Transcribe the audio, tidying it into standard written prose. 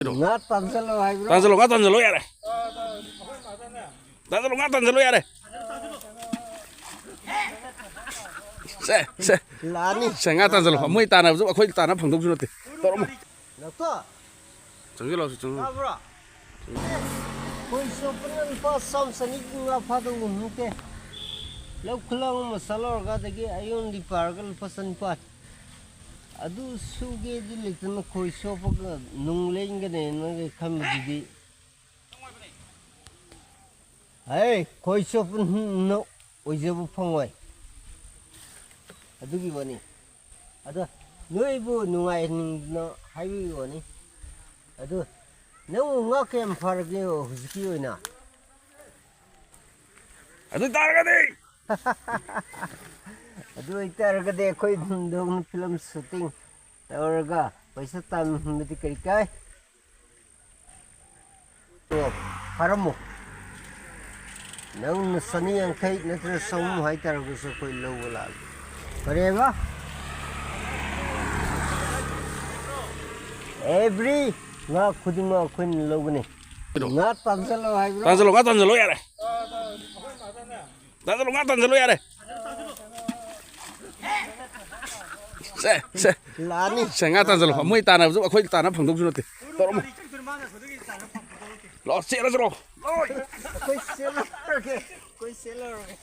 Nga tanzalo hay bro. Tanzalo nga tanzalo yare. Tanzalo nga tanzalo yare. Se. Lani. Se nga tanzalo. Moi tana bu akhoi tana phangdok ju nate. Toromo. Nakto. Changilo chang. Bro. Koi sopan pa sam sani nga phadu humte. Lau khulang masala ga dagi ayon di pargal pasan pat. Adu suge di lekna koi sopak nung lenga ne na kham di. Hey, koi sopan no ojebu phangwai. Adugi bani. Adu noibu nungai no haiwi bani. Adu nung nga kem farge huzki oina. Adu targa de. Adu itarga de koi dong film shooting tawarga paisa tam miti kari kai. To haramu. Nung sani ang kai natra saum hai targa so koi lawala. Kareba? Every nga khudima khun logni. Nga tanzalo hai bro. Tanzalo nga tanzalo yare. Tanzalo nga tanzalo yare. Se. Lani. Se nga tanzalo. Moi tana bu akhoi tana phangdok ju nate. Toromo. Lo se ra ro. Koi seller ke.